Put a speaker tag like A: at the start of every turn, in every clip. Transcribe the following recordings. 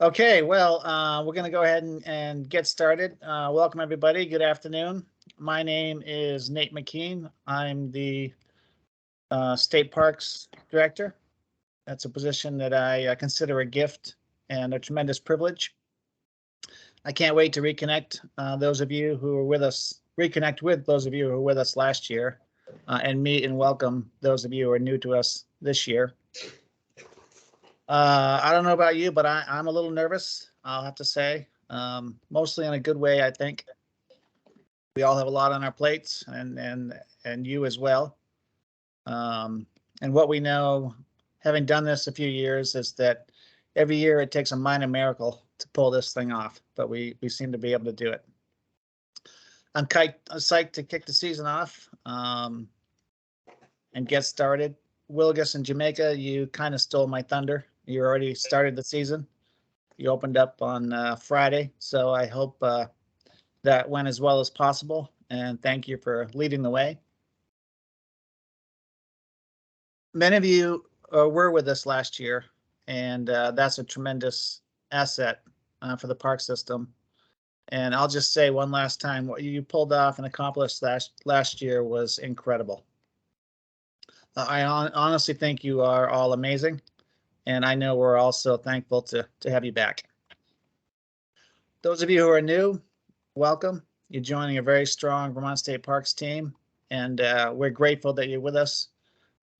A: Okay, well, we're going to go ahead and get started. Welcome, everybody. Good afternoon. My name is Nate McKean. I'm the State Parks Director. That's a position that I consider a gift and a tremendous privilege. I can't wait to reconnect those of you who were with us, reconnect with those of you who were with us last year, and meet and welcome those of you who are new to us this year. I don't know about you, but I'm a little nervous, I'll have to say. Mostly in a good way, I think. We all have a lot on our plates, and you as well. And what we know, having done this a few years, is that every year it takes a minor miracle to pull this thing off, but we seem to be able to do it. I'm psyched to kick the season off and get started. Wilgus and Jamaica, you kind of stole my thunder. You already started the season. You opened up on Friday, so I hope that went as well as possible. And thank you for leading the way. Many of you were with us last year, and that's a tremendous asset for the park system. And I'll just say one last time, what you pulled off and accomplished last year was incredible. I honestly think you are all amazing, and I know we're also thankful to have you back. Those of you who are new, welcome. You're joining a very strong Vermont State Parks team, and we're grateful that you're with us.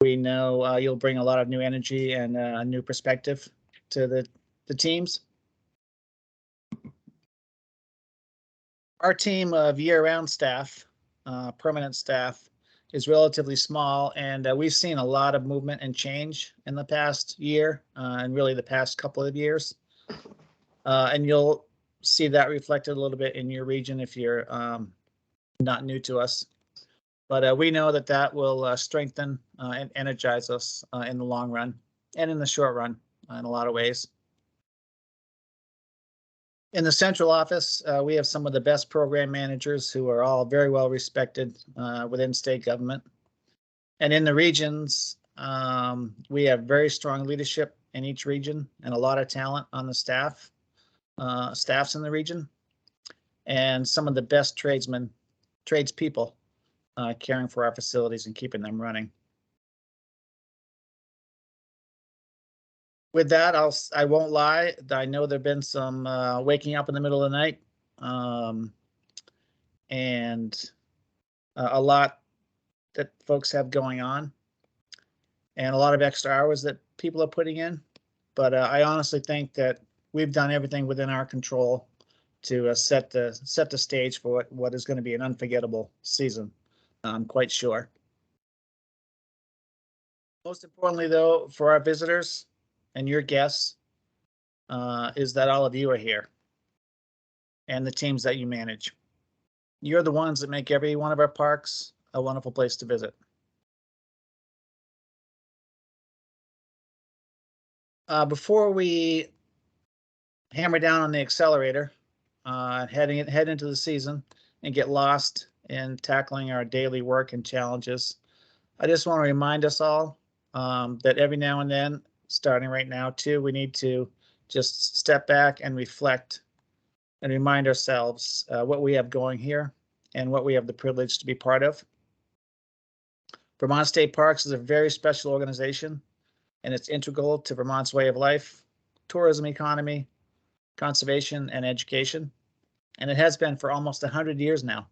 A: We know you'll bring a lot of new energy and a new perspective to the teams. Our team of year-round staff, permanent staff, is relatively small, and we've seen a lot of movement and change in the past year and really the past couple of years. And you'll see that reflected a little bit in your region if you're not new to us. But we know that will strengthen and energize us in the long run and in the short run in a lot of ways. In the central office, we have some of the best program managers who are all very well respected within state government. And in the regions, we have very strong leadership in each region and a lot of talent on the staffs in the region, and some of the best tradespeople caring for our facilities and keeping them running. With that, I won't lie. I know there've been some waking up in the middle of the night, and a lot that folks have going on, and a lot of extra hours that people are putting in. But I honestly think that we've done everything within our control to set the stage for what is going to be an unforgettable season. I'm quite sure. Most importantly, though, for our visitors and your guests, is that all of you are here and the teams that you manage. You're the ones that make every one of our parks a wonderful place to visit. Before we hammer down on the accelerator, head into the season and get lost in tackling our daily work and challenges, I just want to remind us all that every now and then, starting right now too, we need to just step back and reflect and remind ourselves what we have going here and what we have the privilege to be part of. Vermont State Parks is a very special organization, and it's integral to Vermont's way of life, tourism economy, conservation, and education. And it has been for almost 100 years now.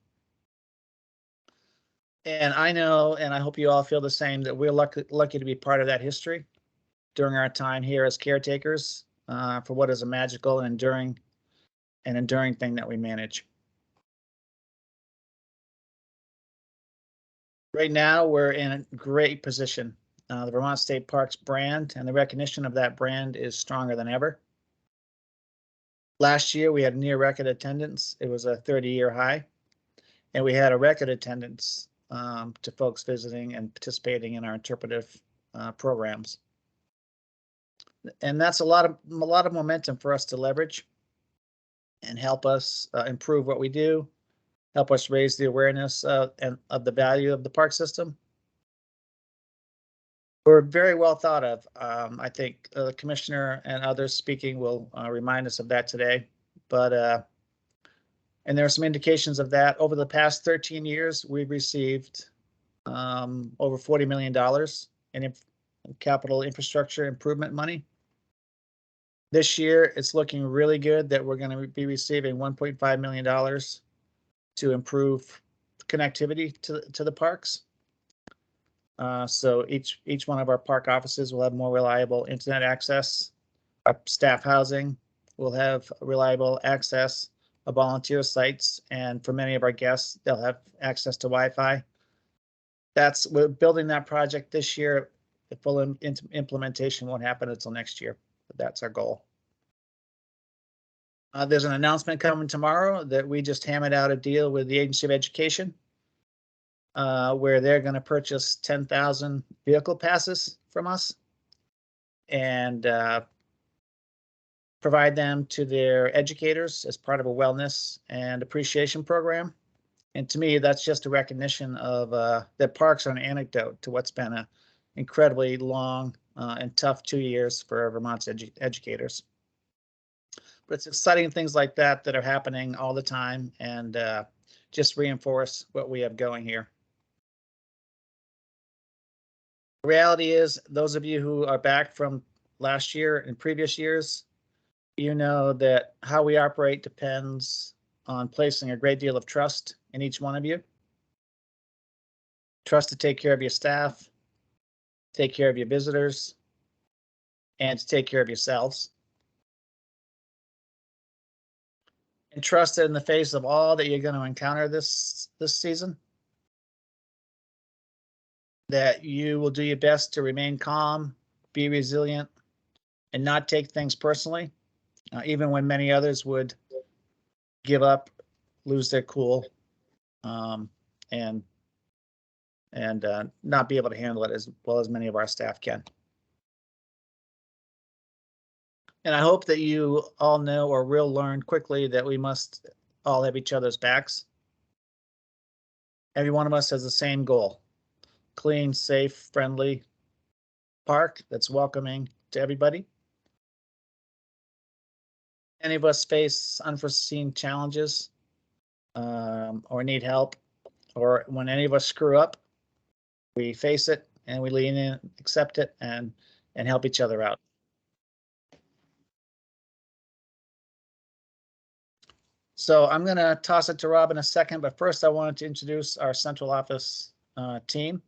A: And I know, and I hope you all feel the same, that we're lucky to be part of that history during our time here as caretakers for what is a magical and enduring thing that we manage. Right now, we're in a great position. The Vermont State Parks brand and the recognition of that brand is stronger than ever. Last year, we had near record attendance. It was a 30-year high, and we had a record attendance to folks visiting and participating in our interpretive programs. And that's a lot of momentum for us to leverage and help us improve what we do, help us raise the awareness of the value of the park system. were very well thought of. I think the commissioner and others speaking will remind us of that today. But and there are some indications of that. Over the past 13 years, we've received over $40 million in capital infrastructure improvement money. This year, it's looking really good that we're going to be receiving $1.5 million to improve connectivity to the parks. So each one of our park offices will have more reliable internet access. Our staff housing will have reliable access of volunteer sites, and for many of our guests, they'll have access to Wi-Fi. We're building that project this year. The full implementation won't happen until next year, but that's our goal. There's an announcement coming tomorrow that we just hammered out a deal with the Agency of Education, where they're going to purchase 10,000 vehicle passes from us and provide them to their educators as part of a wellness and appreciation program. And to me, that's just a recognition of that parks are an anecdote to what's been an incredibly long and tough 2 years for Vermont's educators. But it's exciting things like that that are happening all the time and just reinforce what we have going here. The reality is, those of you who are back from last year and previous years, you know that how we operate depends on placing a great deal of trust in each one of you. Trust to take care of your staff, take care of your visitors, and to take care of yourselves. And trust that in the face of all that you're going to encounter this season, that you will do your best to remain calm, be resilient, and not take things personally, even when many others would give up, lose their cool, and not be able to handle it as well as many of our staff can. And I hope that you all know or will learn quickly that we must all have each other's backs. Every one of us has the same goal: clean, safe, friendly park that's welcoming to everybody. Any of us face unforeseen challenges or need help, or when any of us screw up, we face it and we lean in, accept it, and help each other out. So I'm going to toss it to Rob in a second, but first I wanted to introduce our central office team.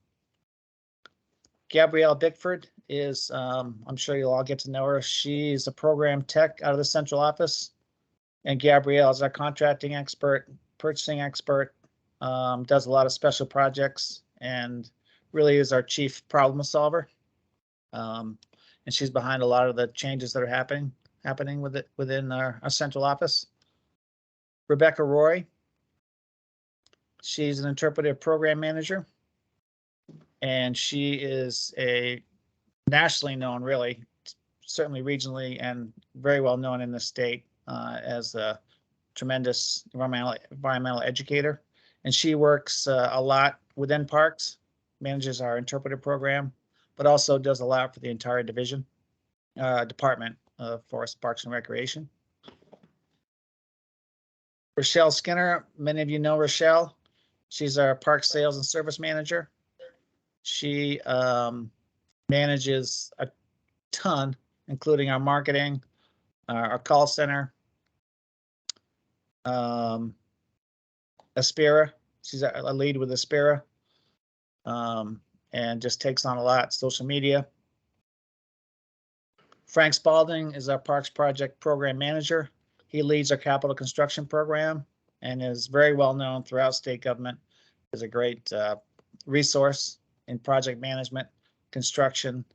A: Gabrielle Bickford is, I'm sure you'll all get to know her. She's a program tech out of the central office. And Gabrielle is our contracting expert, purchasing expert, does a lot of special projects, and really is our chief problem solver. And she's behind a lot of the changes that are happening within our central office. Rebecca Roy, she's an interpretive program manager, and she is a nationally known, really, certainly regionally, and very well known in the state as a tremendous environmental educator. And she works a lot within parks, manages our interpretive program, but also does a lot for the entire department of Forest Parks and Recreation. Rochelle Skinner, many of you know Rochelle. She's our park sales and service manager. She manages a ton, including our marketing, our call center, Aspira. She's a lead with Aspira, and just takes on a lot, social media. Frank Spalding is our Parks Project Program Manager. He leads our capital construction program and is very well known throughout state government. Is a great resource in project management, construction.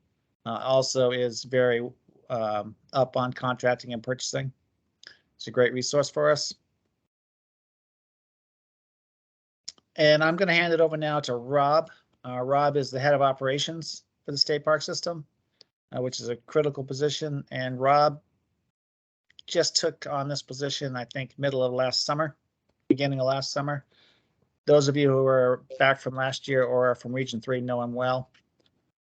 A: Also is very up on contracting and purchasing. It's a great resource for us. And I'm going to hand it over now to Rob. Rob is the head of operations for the state park system, which is a critical position. And Rob just took on this position, I think, middle of last summer, beginning of last summer. Those of you who are back from last year or from Region 3 know him well.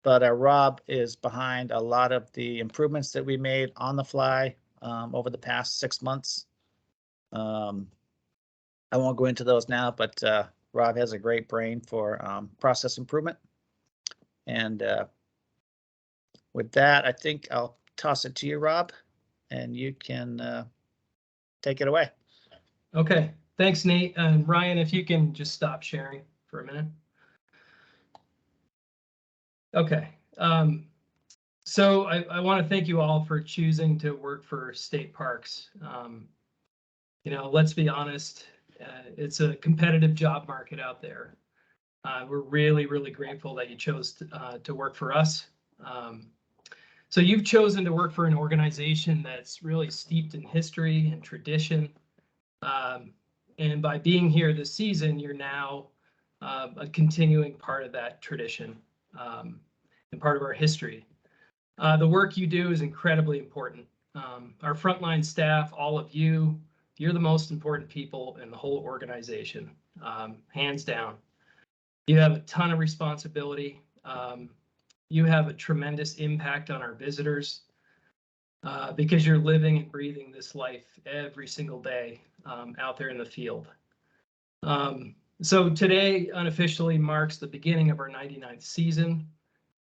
A: but Rob is behind a lot of the improvements that we made on the fly over the past 6 months. I won't go into those now, but Rob has a great brain for process improvement. And with that, I think I'll toss it to you, Rob, and you can take it away.
B: Okay, thanks, Nate. Ryan, if you can just stop sharing for a minute. Okay, so I want to thank you all for choosing to work for State Parks. You know, let's be honest, it's a competitive job market out there. We're really, really grateful that you chose to work for us. So you've chosen to work for an organization that's really steeped in history and tradition. And by being here this season, you're now a continuing part of that tradition and part of our history. The work you do is incredibly important. Our frontline staff, all of you, you're the most important people in the whole organization, hands down. You have a ton of responsibility. You have a tremendous impact on our visitors because you're living and breathing this life every single day out there in the field. So today unofficially marks the beginning of our 99th season.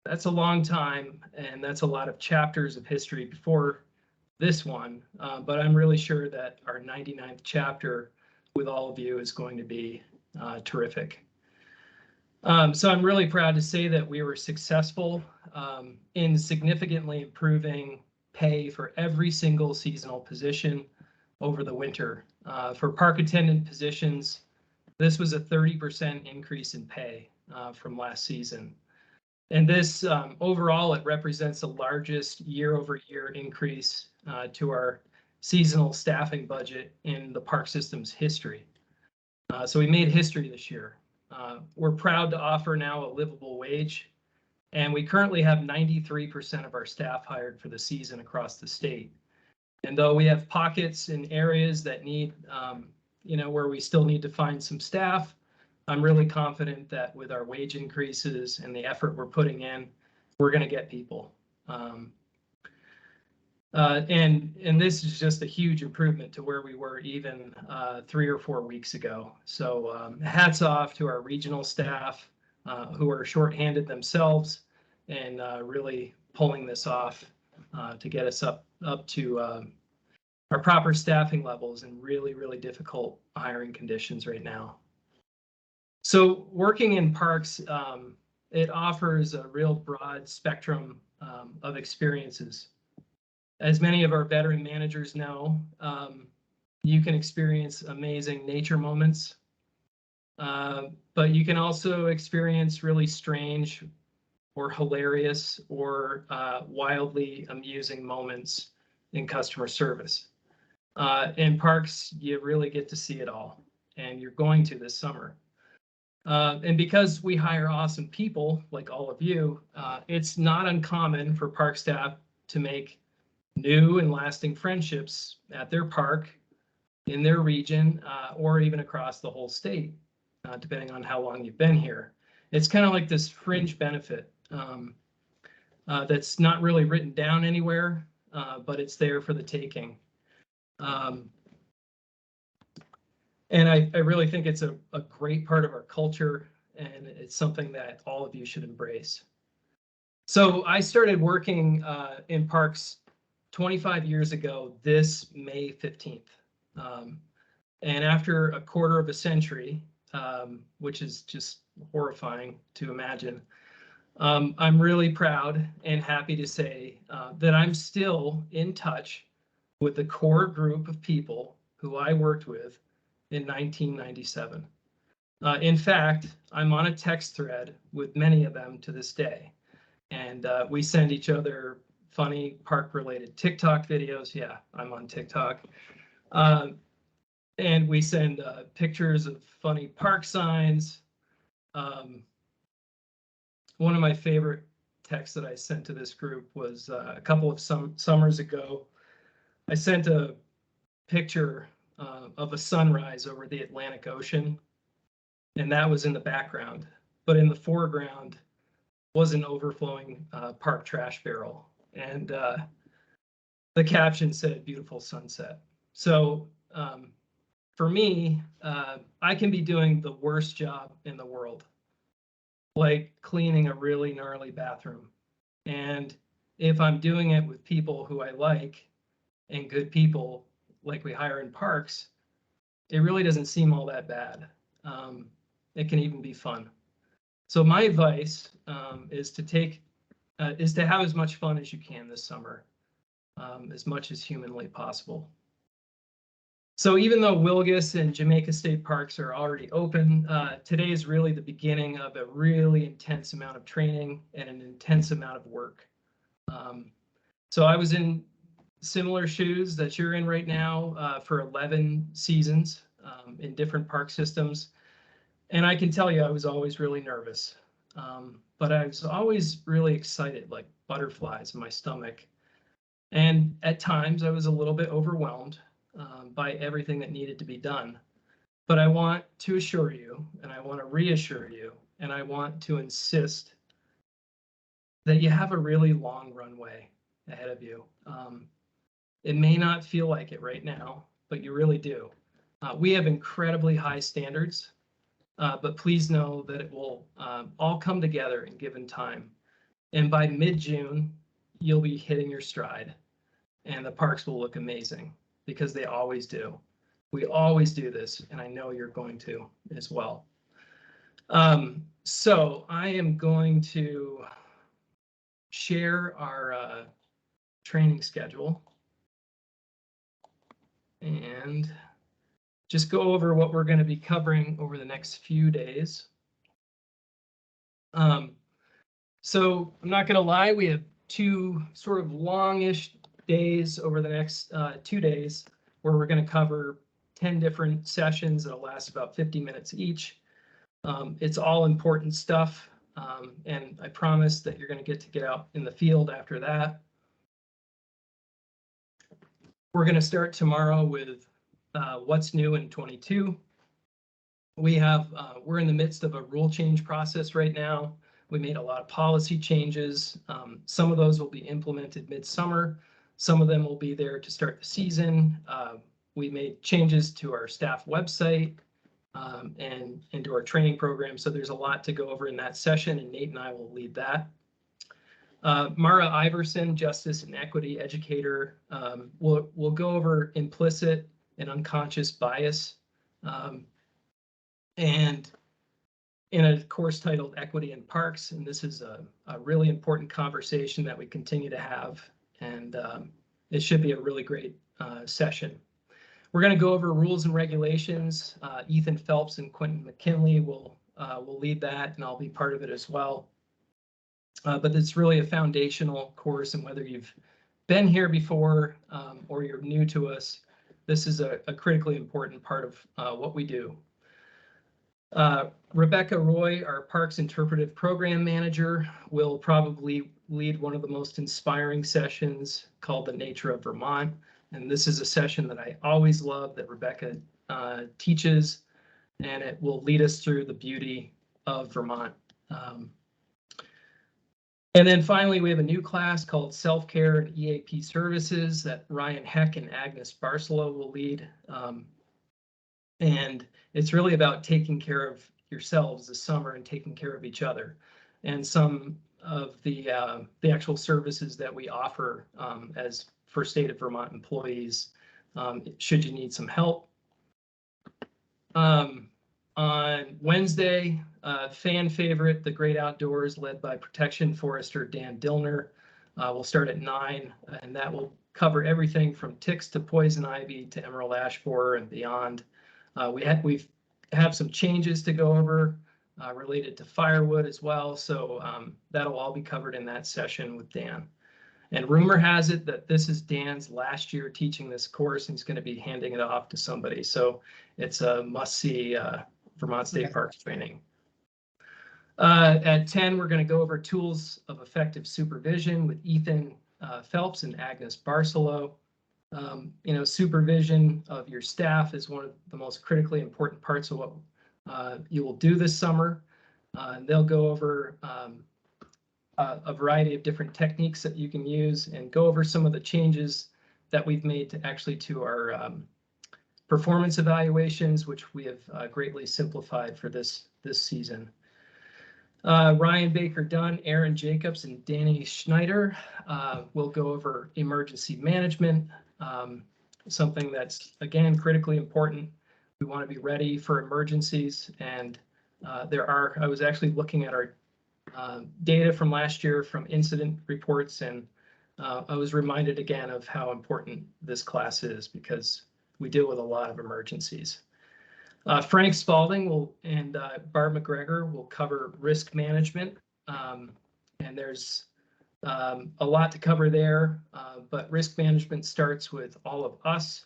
B: That's a long time, and that's a lot of chapters of history before this one, but I'm really sure that our 99th chapter with all of you is going to be terrific. So I'm really proud to say that we were successful in significantly improving pay for every single seasonal position over the winter. For park attendant positions, this was a 30% increase in pay from last season. And this overall, it represents the largest year-over-year increase to our seasonal staffing budget in the park system's history. So we made history this year. We're proud to offer now a livable wage, and we currently have 93% of our staff hired for the season across the state. And though we have pockets in areas that need, you know, where we still need to find some staff, I'm really confident that with our wage increases and the effort we're putting in, we're going to get people. And this is just a huge improvement to where we were even 3 or 4 weeks ago. So hats off to our regional staff who are shorthanded themselves and really pulling this off to get us up to our proper staffing levels in really, really difficult hiring conditions right now. So working in parks, it offers a real broad spectrum of experiences. As many of our veteran managers know, you can experience amazing nature moments, but you can also experience really strange or hilarious or wildly amusing moments in customer service. In parks, you really get to see it all, and you're going to this summer. And because we hire awesome people like all of you, it's not uncommon for park staff to make new and lasting friendships at their park, in their region, or even across the whole state, depending on how long you've been here. It's kind of like this fringe benefit that's not really written down anywhere, but it's there for the taking. And I really think it's a great part of our culture, and it's something that all of you should embrace. So I started working in parks 25 years ago, this May 15th. And after a quarter of a century, which is just horrifying to imagine, I'm really proud and happy to say that I'm still in touch with the core group of people who I worked with in 1997. In fact, I'm on a text thread with many of them to this day. And we send each other funny park-related TikTok videos. Yeah, I'm on TikTok. And we send pictures of funny park signs. One of my favorite texts that I sent to this group was a couple of summers ago. I sent a picture of a sunrise over the Atlantic Ocean, and that was in the background. But in the foreground, was an overflowing park trash barrel. And the caption said, "Beautiful sunset." So for me, I can be doing the worst job in the world, like cleaning a really gnarly bathroom. And if I'm doing it with people who I like and good people like we hire in parks, it really doesn't seem all that bad. It can even be fun. So my advice is to have as much fun as you can this summer, as much as humanly possible. So even though Wilgus and Jamaica State Parks are already open, today is really the beginning of a really intense amount of training and an intense amount of work. So I was in similar shoes that you're in right now for 11 seasons in different park systems. And I can tell you, I was always really nervous, but I was always really excited, like butterflies in my stomach. And at times I was a little bit overwhelmed by everything that needed to be done. But I want to assure you, and I want to reassure you, and I want to insist that you have a really long runway ahead of you. It may not feel like it right now, but you really do. We have incredibly high standards, but please know that it will all come together in given time. And by mid-June, you'll be hitting your stride, and the parks will look amazing because they always do. We always do this, and I know you're going to as well. So I am going to share our training schedule and just go over what we're going to be covering over the next few days. So I'm not going to lie, we have two sort of longish days over the next 2 days where we're going to cover 10 different sessions that'll last about 50 minutes each. It's all important stuff, and I promise that you're going to get out in the field after that. We're going to start tomorrow with what's new in 22. We're in the midst of a rule change process right now. We made a lot of policy changes. Some of those will be implemented midsummer. Some of them will be there to start the season. We made changes to our staff website and into our training program. So there's a lot to go over in that session, and Nate and I will lead that. Mara Iverson, justice and equity educator, will go over implicit and unconscious bias. And in a course titled Equity in Parks, and this is a really important conversation that we continue to have, and it should be a really great session. We're going to go over rules and regulations. Ethan Phelps and Quentin McKinley will lead that, and I'll be part of it as well. But it's really a foundational course, and whether you've been here before or you're new to us, this is a critically important part of what we do. Rebecca Roy, our Parks Interpretive Program Manager, will probably lead one of the most inspiring sessions called The Nature of Vermont. And this is a session that I always love that Rebecca teaches, and it will lead us through the beauty of Vermont. And then finally, we have a new class called Self-Care and EAP Services that Ryan Heck and Agnes Barcelo will lead. And it's really about taking care of yourselves this summer and taking care of each other. And some of the actual services that we offer as for State of Vermont employees, should you need some help. On Wednesday, fan favorite, The Great Outdoors, led by Protection Forester Dan Dillner, will start at 9, and that will cover everything from ticks to poison ivy to emerald ash borer and beyond. We have some changes to go over related to firewood as well, so that'll all be covered in that session with Dan. And rumor has it that this is Dan's last year teaching this course, and he's going to be handing it off to somebody. So it's a must-see Vermont State Parks training. At 10, we're going to go over tools of effective supervision with Ethan Phelps and Agnes Barcelo. Supervision of your staff is one of the most critically important parts of what you will do this summer. They'll go over a variety of different techniques that you can use and go over some of the changes that we've made to our performance evaluations, which we have greatly simplified for this season. Ryan Baker Dunn, Aaron Jacobs, and Danny Schneider will go over emergency management, something that's, again, critically important. We want to be ready for emergencies, and I was actually looking at our data from last year from incident reports, and I was reminded again of how important this class is because we deal with a lot of emergencies. Frank Spalding and Barb McGregor will cover risk management, and there's a lot to cover there, but risk management starts with all of us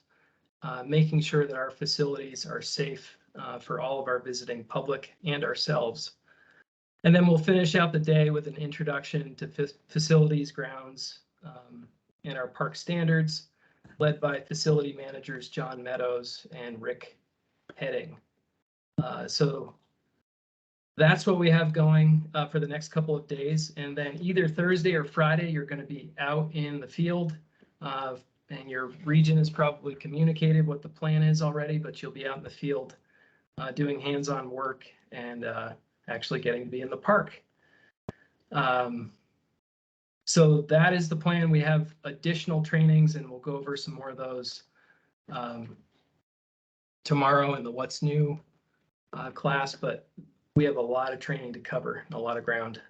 B: making sure that our facilities are safe for all of our visiting public and ourselves. And then we'll finish out the day with an introduction to facilities, grounds, and our park standards, led by facility managers John Meadows and Rick Heading. So that's what we have going for the next couple of days. And then either Thursday or Friday, you're going to be out in the field, and your region has probably communicated what the plan is already, but you'll be out in the field doing hands-on work and actually getting to be in the park. So that is the plan. We have additional trainings, and we'll go over some more of those tomorrow in the What's New class, but we have a lot of training to cover and a lot of ground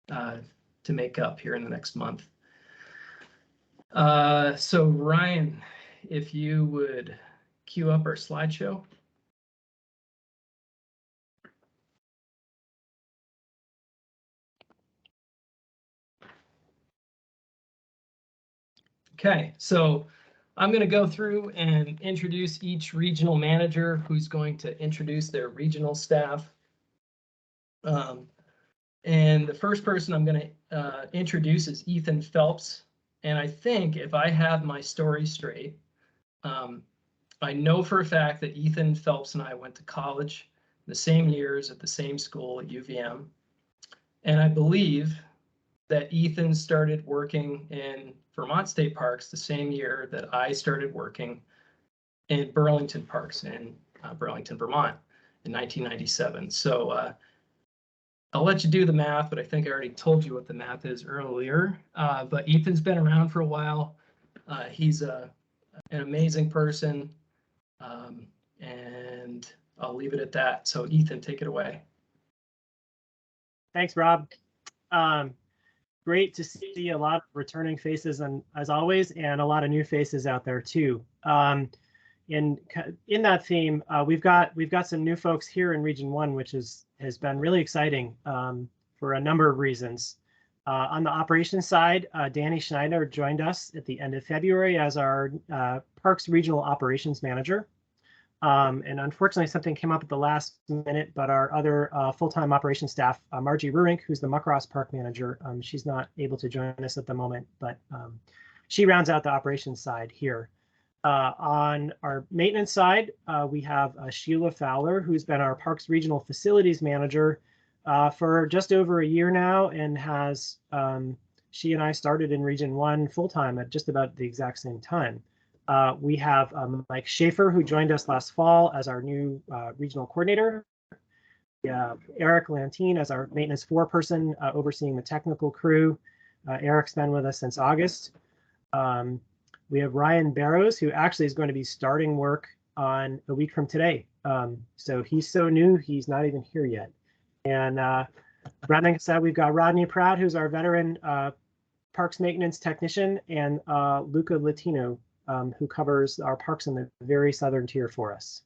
B: to make up here in the next month. So Ryan, if you would queue up our slideshow. Okay, so I'm going to go through and introduce each regional manager who's going to introduce their regional staff. And the first person I'm going to introduce is Ethan Phelps. And I think if I have my story straight, I know for a fact that Ethan Phelps and I went to college the same years at the same school at UVM. And I believe that Ethan started working in Vermont State Parks the same year that I started working in Burlington Parks in Burlington, Vermont in 1997. So I'll let you do the math, but I think I already told you what the math is earlier. But Ethan's been around for a while. He's an amazing person, and I'll leave it at that. So Ethan, take it away.
C: Thanks, Rob. Great to see a lot of returning faces, and as always, and a lot of new faces out there too. In that theme, we've got some new folks here in Region 1, which has been really exciting for a number of reasons. On the operations side, Danny Schneider joined us at the end of February as our Parks Regional Operations Manager. And unfortunately, something came up at the last minute, but our other full-time operations staff, Margie Ruink, who's the Muckross Park Manager, she's not able to join us at the moment, but she rounds out the operations side here. On our maintenance side, we have Sheila Fowler, who's been our Parks Regional Facilities Manager for just over a year now, and has she and I started in Region 1 full-time at just about the exact same time. We have Mike Schaefer, who joined us last fall as our new regional coordinator. Eric Lantine as our maintenance foreperson overseeing the technical crew. Eric's been with us since August. We have Ryan Barrows, who actually is going to be starting work on a week from today. So he's so new, he's not even here yet. And rounding us out, we've got Rodney Pratt, who's our veteran parks maintenance technician, and Luca Latino, who covers our parks in the very southern tier for us.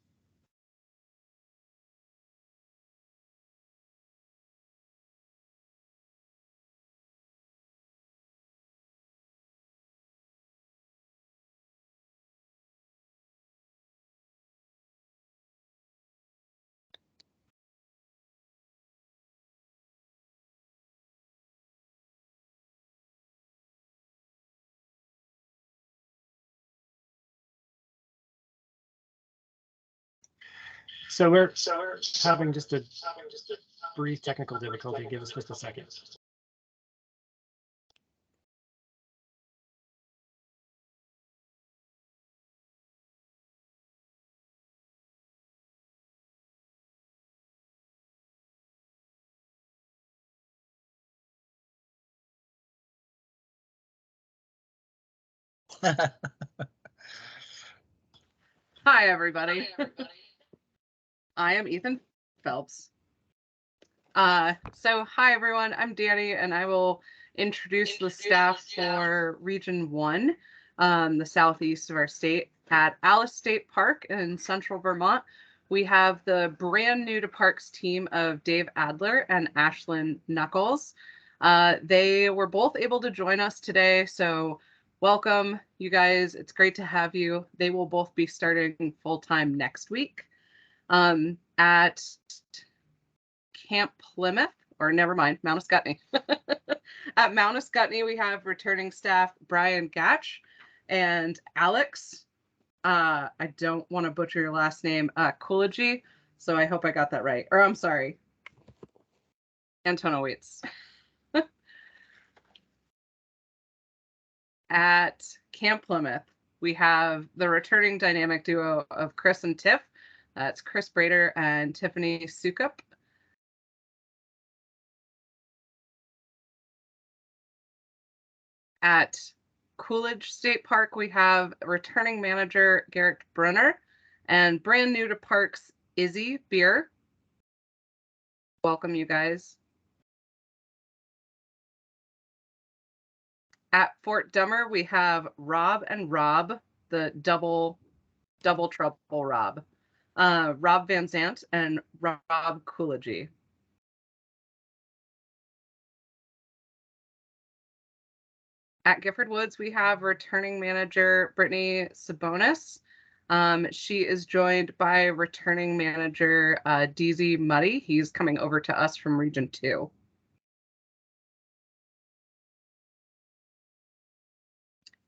C: So we're having just a brief technical difficulty. Give us just a second.
D: Hi, everybody. I am Ethan Phelps. So hi, everyone. I'm Danny, and I will introduce the staff for Region 1, the southeast of our state. At Alice State Park in central Vermont, we have the brand new to Parks team of Dave Adler and Ashlyn Knuckles. They were both able to join us today, so welcome, you guys. It's great to have you. They will both be starting full-time next week. At Camp Plymouth, or never mind, Mount Ascutney. At Mount Ascutney, we have returning staff Brian Gatch and Alex. I don't want to butcher your last name, Coolidge, so I hope I got that right. Or I'm sorry, Antonowitz. At Camp Plymouth, we have the returning dynamic duo of Chris and Tiff. That's Chris Brader and Tiffany Sukup. At Coolidge State Park, we have returning manager Garrett Brunner and brand new to parks, Izzy Beer. Welcome, you guys. At Fort Dummer, we have Rob and Rob, the double trouble Rob. Rob Van Zant and Rob Coolidge. At Gifford Woods, we have returning manager Brittany Sabonis. She is joined by returning manager DZ Muddy. He's coming over to us from Region 2.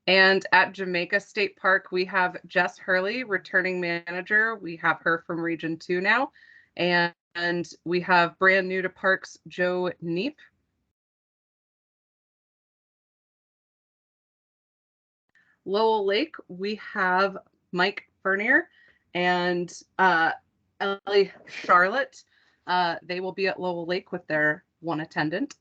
D: And at Jamaica State Park, we have Jess Hurley, returning manager. We have her from Region 2 now. And we have brand new to parks, Joe Neep. Lowell Lake, we have Mike Fernier and Ellie Charlotte. They will be at Lowell Lake with their one attendant.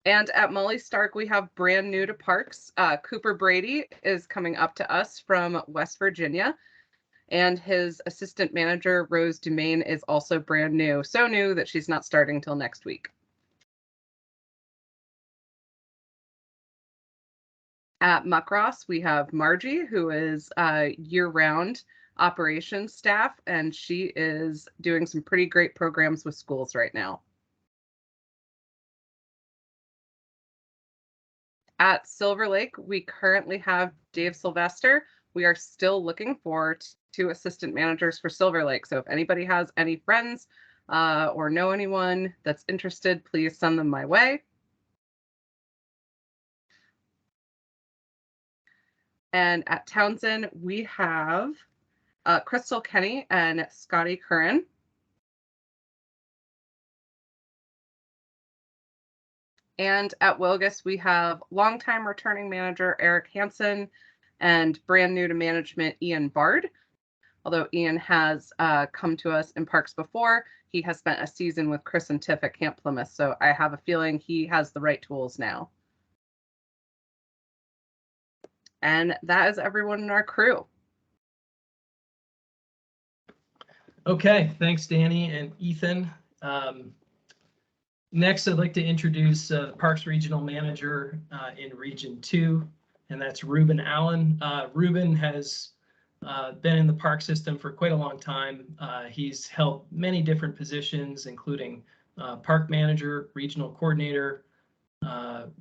D: And at Molly Stark, we have brand new to parks. Cooper Brady is coming up to us from West Virginia. And his assistant manager, Rose Dumaine, is also brand new. So new that she's not starting till next week. At Muckross, we have Margie, who is year-round operations staff, and she is doing some pretty great programs with schools right now. At Silver Lake, we currently have Dave Sylvester. We are still looking for 2 assistant managers for Silver Lake. So if anybody has any friends or know anyone that's interested, please send them my way. And at Townsend, we have Crystal Kenny and Scotty Curran. And at Wilgus, we have longtime returning manager Eric Hansen and brand new to management Ian Bard. Although Ian has come to us in parks before, he has spent a season with Chris and Tiff at Camp Plymouth, so I have a feeling he has the right tools now. And that is everyone in our crew.
B: Okay, thanks, Danny and Ethan. Next, I'd like to introduce the Parks Regional Manager in Region 2, and that's Ruben Allen. Ruben has been in the park system for quite a long time. He's held many different positions, including park manager, regional coordinator,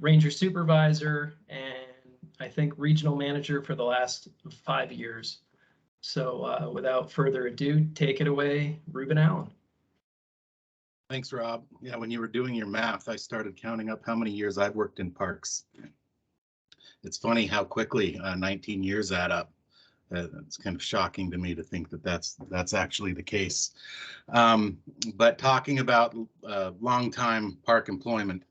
B: ranger supervisor, and I think regional manager for the last 5 years. So without further ado, take it away, Ruben Allen.
E: Thanks, Rob. Yeah, when you were doing your math, I started counting up how many years I've worked in parks. It's funny how quickly 19 years add up. It's kind of shocking to me to think that that's actually the case. But talking about long-time park employment,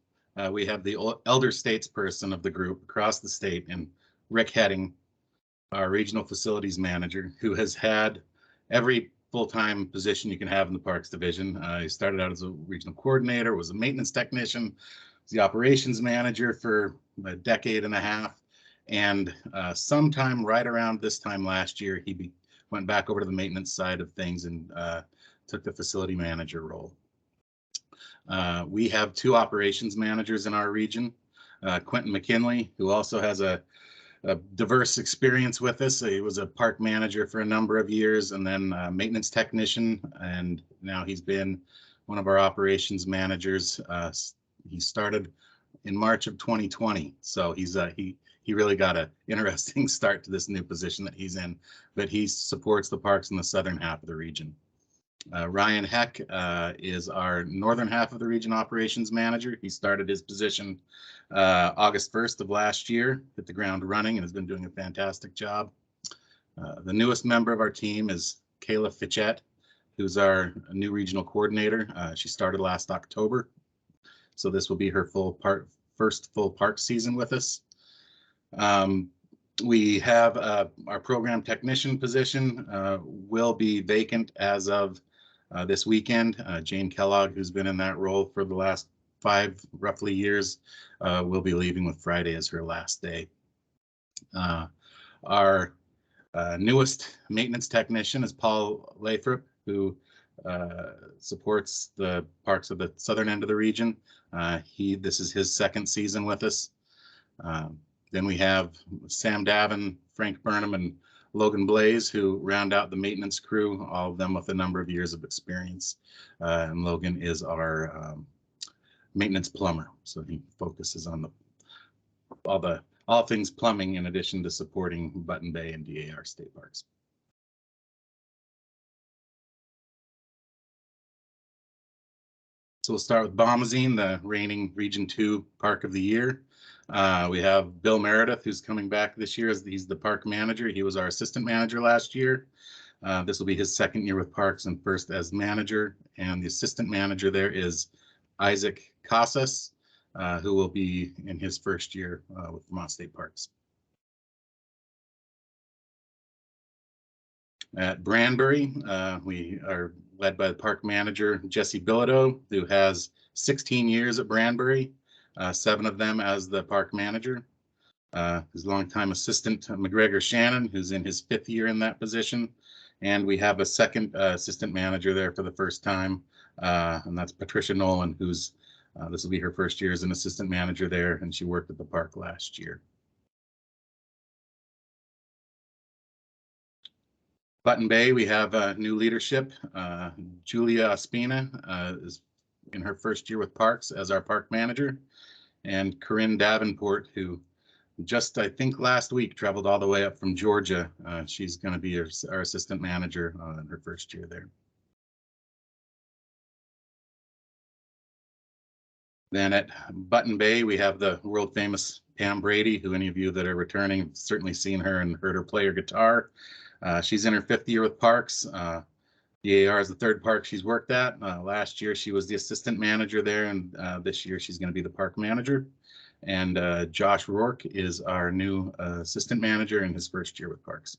E: we have the elder statesperson of the group across the state, and Rick Heading, our regional facilities manager, who has had every full-time position you can have in the Parks Division. He started out as a regional coordinator, was a maintenance technician, He's the operations manager for a decade and a half. And sometime right around this time last year, he went back over to the maintenance side of things and took the facility manager role. We have 2 operations managers in our region. Quentin McKinley, who also has a diverse experience with us. He was a park manager for a number of years and then a maintenance technician. And now he's been one of our operations managers. He started in March of 2020. So he really got an interesting start to this new position that he's in, but he supports the parks in the southern half of the region. Ryan Heck is our northern half of the region operations manager. He started his position August 1st of last year, hit the ground running, and has been doing a fantastic job. The newest member of our team is Kayla Fitchett, who's our new regional coordinator. She started last October, so this will be her first full park season with us. We have our program technician position will be vacant as of this weekend. Jane Kellogg, who's been in that role for the last 5 roughly years, will be leaving with Friday as her last day. Our newest maintenance technician is Paul Lathrop, who supports the parks of the southern end of the region. This is his 2nd season with us. Then we have Sam Davin, Frank Burnham, and Logan Blaze, who round out the maintenance crew, all of them with a number of years of experience. And Logan is our maintenance plumber, so he focuses on all things plumbing in addition to supporting Button Bay and DAR state parks. So we'll start with Bombazine, the reigning Region 2 Park of the Year. We have Bill Meredith, who's coming back this year as he's the park manager. He was our assistant manager last year. This will be his 2nd year with parks and first as manager. And the assistant manager there is Isaac Casas, who will be in his 1st year with Vermont State Parks. At Branbury, we are led by the park manager, Jesse Bilodeau, who has 16 years at Branbury. 7 of them as the park manager. His longtime assistant, McGregor Shannon, who's in his 5th year in that position. And we have a 2nd assistant manager there for the first time, and that's Patricia Nolan, who's this will be her 1st year as an assistant manager there, and she worked at the park last year. Button Bay, we have new leadership. Julia Ospina is in her 1st year with parks as our park manager. And Corinne Davenport, who just, I think last week, traveled all the way up from Georgia. She's going to be our assistant manager in her 1st year there. Then at Button Bay, we have the world famous Pam Brady, who any of you that are returning have certainly seen her and heard her play her guitar. She's in her 5th year with parks. DAR is the 3rd park she's worked at. Last year, she was the assistant manager there, and this year she's going to be the park manager. And Josh Rourke is our new assistant manager in his 1st year with parks.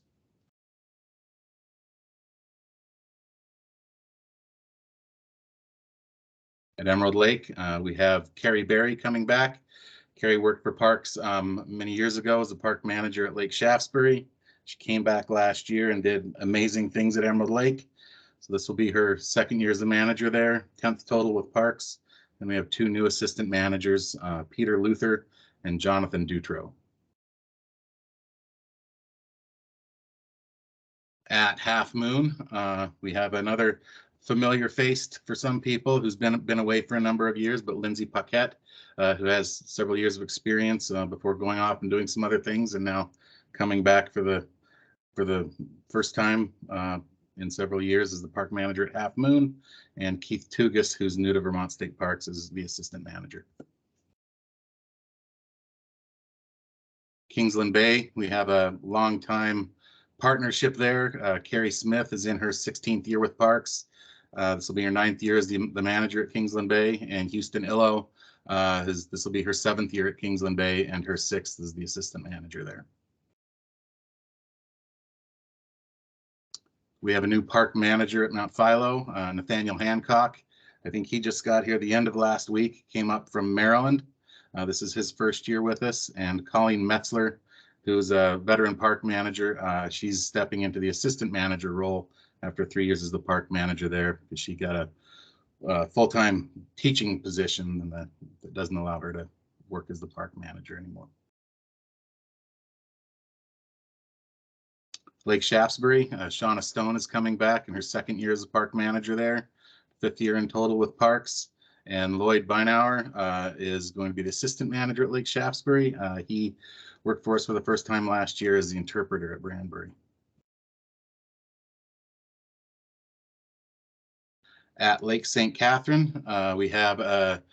E: At Emerald Lake, we have Carrie Berry coming back. Carrie worked for parks many years ago as a park manager at Lake Shaftesbury. She came back last year and did amazing things at Emerald Lake. So this will be her 2nd year as a manager there, 10th total with parks. And we have 2 new assistant managers, Peter Luther and Jonathan Dutro. At Half Moon, we have another familiar face for some people who's been away for a number of years, but Lindsay Paquette, who has several years of experience before going off and doing some other things, and now coming back for the first time in several years as the park manager at Half Moon, and Keith Tugas, who's new to Vermont State Parks, is the assistant manager. Kingsland Bay, we have a long-time partnership there. Carrie Smith is in her 16th year with parks. This will be her 9th year as the manager at Kingsland Bay, and Houston Illo, this will be her 7th year at Kingsland Bay, and her 6th as the assistant manager there. We have a new park manager at Mount Philo, Nathaniel Hancock. I think he just got here the end of last week, came up from Maryland. This is his first year with us, and Colleen Metzler, who's a veteran park manager. She's stepping into the assistant manager role after 3 years as the park manager there, because she got a full-time teaching position, and that doesn't allow her to work as the park manager anymore. Lake Shaftesbury, Shauna Stone is coming back in her second year as a park manager there, 5th year in total with parks. And Lloyd Beinauer is going to be the assistant manager at Lake Shaftesbury. He worked for us for the first time last year as the interpreter at Brandbury. At Lake St. Catherine, we have a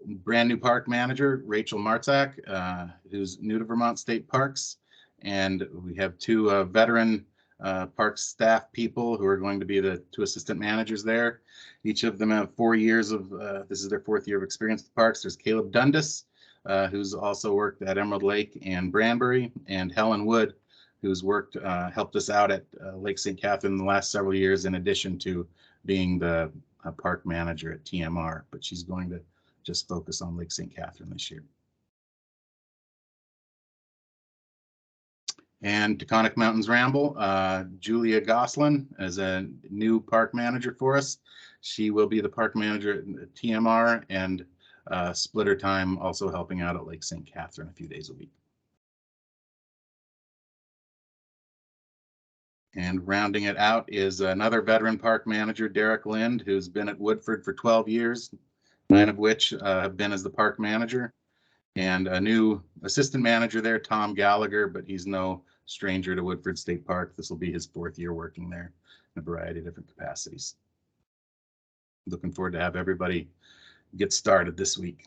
E: brand new park manager, Rachel Martzak, who's new to Vermont State Parks. And we have 2 veteran park staff people who are going to be the 2 assistant managers there. Each of them have 4 years of, this is their 4th year of experience with parks. There's Caleb Dundas, who's also worked at Emerald Lake and Brandbury, and Helen Wood, who's worked, helped us out at Lake St. Catherine the last several years, in addition to being the park manager at TMR, but she's going to just focus on Lake St. Catherine this year. And Taconic Mountains Ramble, Julia Goslin is a new park manager for us. She will be the park manager at TMR, and splitter time, also helping out at Lake St. Catherine a few days a week. And rounding it out is another veteran park manager, Derek Lind, who's been at Woodford for 12 years, 9 of which have been as the park manager. And a new assistant manager there, Tom Gallagher, but he's no stranger to Woodford State Park. This will be his 4th year working there in a variety of different capacities. Looking forward to have everybody get started this week.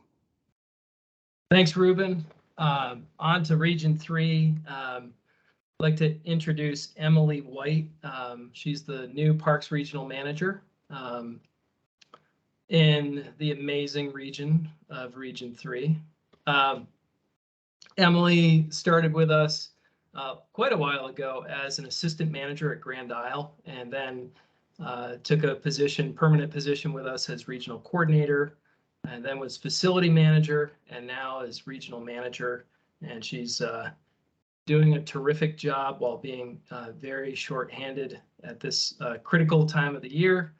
B: Thanks, Ruben. On to Region 3. I'd like to introduce Emily White. She's the new Parks Regional Manager in the amazing region of Region 3. Emily started with us quite a while ago as an assistant manager at Grand Isle, and then took a permanent position with us as regional coordinator, and then was facility manager, and now is regional manager. And she's doing a terrific job while being very short-handed at this critical time of the year.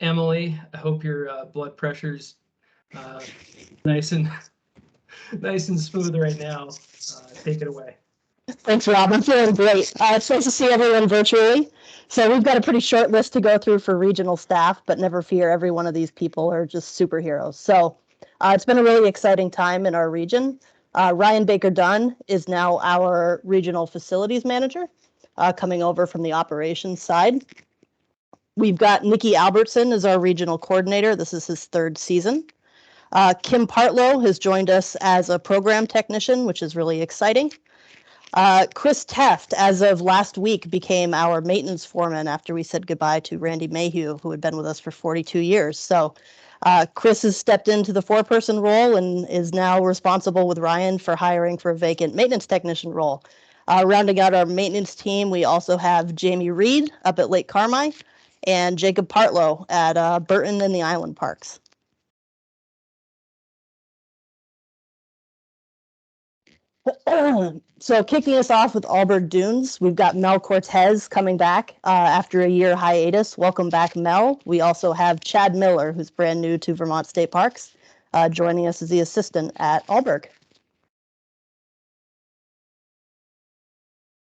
B: Emily, I hope your blood pressure's nice and smooth right now. Take it away.
F: Thanks, Rob. I'm feeling great. It's nice to see everyone virtually. So we've got a pretty short list to go through for regional staff, but never fear, every one of these people are just superheroes. So it's been a really exciting time in our region. Ryan Baker Dunn is now our regional facilities manager, coming over from the operations side. We've got Nikki Albertson as our regional coordinator. This is his 3rd season. Kim Partlow has joined us as a program technician, which is really exciting. Chris Teft, as of last week, became our maintenance foreman after we said goodbye to Randy Mayhew, who had been with us for 42 years. So Chris has stepped into the 4-person role and is now responsible with Ryan for hiring for a vacant maintenance technician role. Rounding out our maintenance team, we also have Jamie Reed up at Lake Carmi and Jacob Partlow at Burton and the Island Parks. So kicking us off with Alberg Dunes, we've got Mel Cortez coming back after a year hiatus. Welcome back, Mel. We also have Chad Miller, who's brand new to Vermont State Parks, joining us as the assistant at Alberg.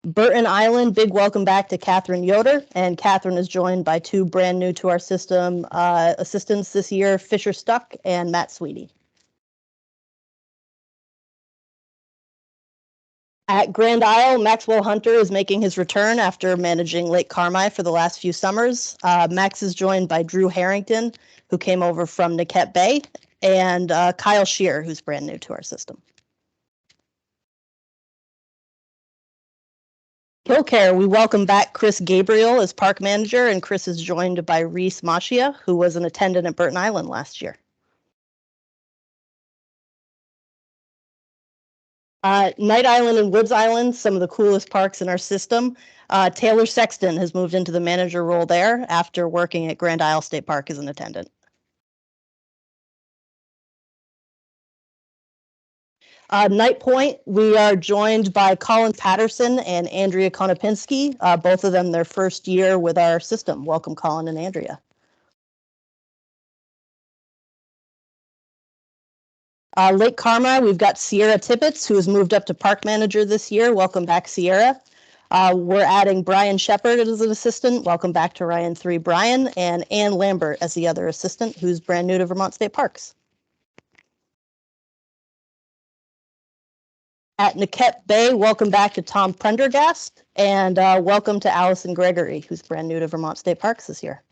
F: Burton Island, big welcome back to Catherine Yoder, and Catherine is joined by 2 brand new to our system assistants this year, Fisher Stuck and Matt Sweetie. At Grand Isle, Maxwell Hunter is making his return after managing Lake Carmi for the last few summers. Max is joined by Drew Harrington, who came over from Niquette Bay, and Kyle Shear, who's brand new to our system. Killcare, we welcome back Chris Gabriel as park manager, and Chris is joined by Reese Machia, who was an attendant at Burton Island last year. Night Island and Woods Island, some of the coolest parks in our system. Taylor Sexton has moved into the manager role there after working at Grand Isle State Park as an attendant. Night Point, we are joined by Colin Patterson and Andrea Konopinski, both of them their first year with our system. Welcome, Colin and Andrea. Lake Carmine, we've got Sierra Tippett, who has moved up to park manager this year. Welcome back, Sierra. We're adding Brian Shepard as an assistant. Welcome back to Ryan 3, Brian, and Ann Lambert as the other assistant, who's brand new to Vermont State Parks. At Niket Bay, welcome back to Tom Prendergast, and welcome to Allison Gregory, who's brand new to Vermont State Parks this year.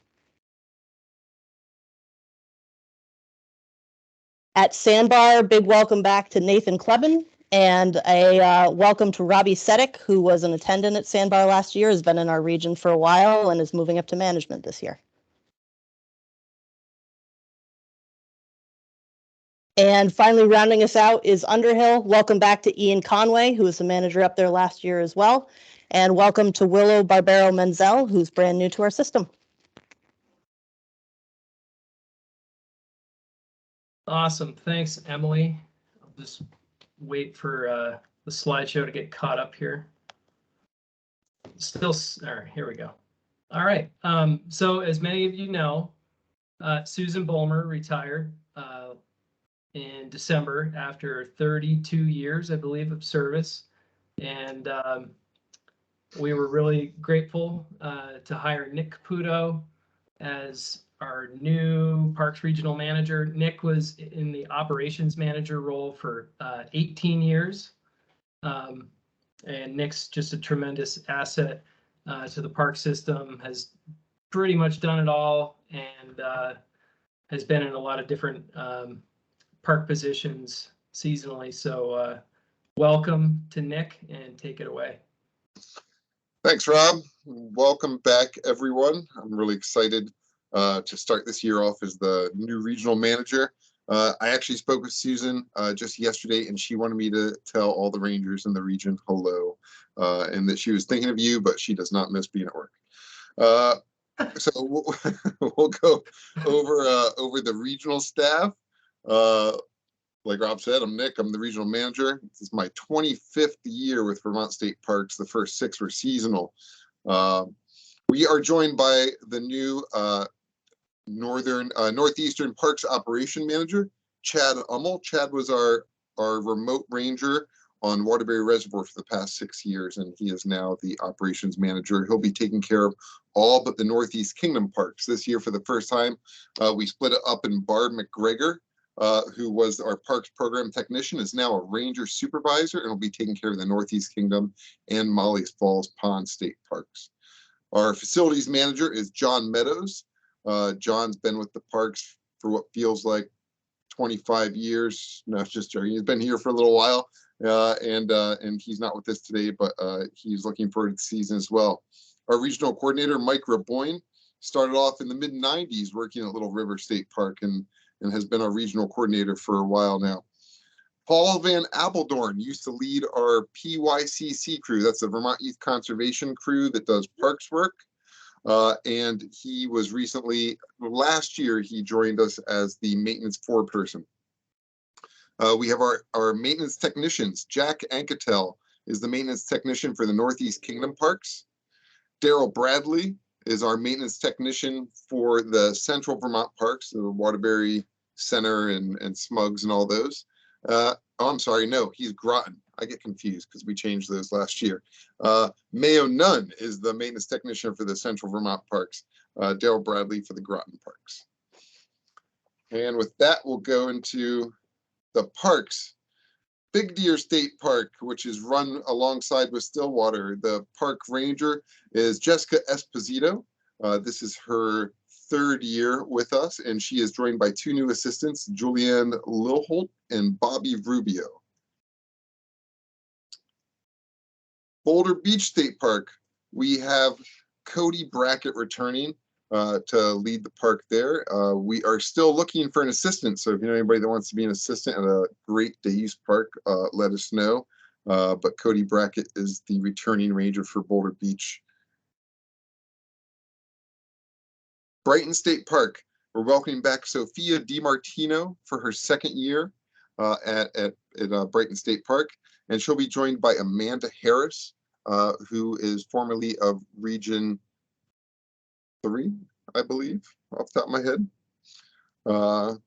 F: At Sandbar, big welcome back to Nathan Kleben, and a welcome to Robbie Sedek, who was an attendant at Sandbar last year, has been in our region for a while, and is moving up to management this year. And finally, rounding us out is Underhill. Welcome back to Ian Conway, who was the manager up there last year as well. And welcome to Willow Barbero Menzel, who's brand new to our system.
B: Awesome. Thanks, Emily. I'll just wait for the slideshow to get caught up here. All right, here we go. All right. So as many of you know, Susan Bulmer retired in December after 32 years, I believe, of service. And we were really grateful to hire Nick Caputo as our new Parks Regional Manager. Nick was in the operations manager role for 18 years. And Nick's just a tremendous asset to the park system, has pretty much done it all, and has been in a lot of different park positions seasonally. So welcome to Nick, and take it away.
G: Thanks, Rob. Welcome back, everyone. I'm really excited to start this year off as the new regional manager. I actually spoke with Susan just yesterday, and she wanted me to tell all the Rangers in the region hello, and that she was thinking of you, but she does not miss being at work. So we'll go over the regional staff. Like Rob said, I'm Nick. I'm the regional manager. This is my 25th year with Vermont State Parks. The first 6 were seasonal. We are joined by the new Northeastern Parks Operation Manager, Chad Ummel. Chad was our remote ranger on Waterbury Reservoir for the past 6 years, and he is now the operations manager. He'll be taking care of all but the Northeast Kingdom parks. This year, for the first time, we split it up, and Barb McGregor, who was our parks program technician, is now a ranger supervisor and will be taking care of the Northeast Kingdom and Molly's Falls Pond State Parks. Our facilities manager is John Meadows. John's been with the parks for what feels like 25 years. No, just joking. He's been here for a little while, and he's not with us today, but he's looking forward to the season as well. Our regional coordinator, Mike Raboyne, started off in the mid-90s working at Little River State Park, and has been our regional coordinator for a while now. Paul Van Apeldoorn used to lead our PYCC crew. That's the Vermont Youth Conservation crew that does parks work. And he was recently, last year, he joined us as the maintenance foreperson. We have our maintenance technicians. Jack Anketel is the maintenance technician for the Northeast Kingdom Parks. Daryl Bradley is our maintenance technician for the Central Vermont Parks, the Waterbury Center and Smugs and all those. Oh, I'm sorry, no, he's Groton. I get confused because we changed those last year. Mayo Nunn is the maintenance technician for the Central Vermont Parks. Daryl Bradley for the Groton Parks. And with that, we'll go into the parks. Big Deer State Park, which is run alongside with Stillwater. The park ranger is Jessica Esposito. This is her 3rd year with us, and she is joined by 2 new assistants, Julianne Lilholt and Bobby Rubio. Boulder Beach State Park, we have Cody Brackett returning to lead the park there. We are still looking for an assistant, so if you know anybody that wants to be an assistant at a great day use park, let us know. But Cody Brackett is the returning ranger for Boulder Beach. Brighton State Park, we're welcoming back Sophia DiMartino for her 2nd year. at Brighton State Park. And she'll be joined by Amanda Harris, who is formerly of Region 3, I believe, off the top of my head.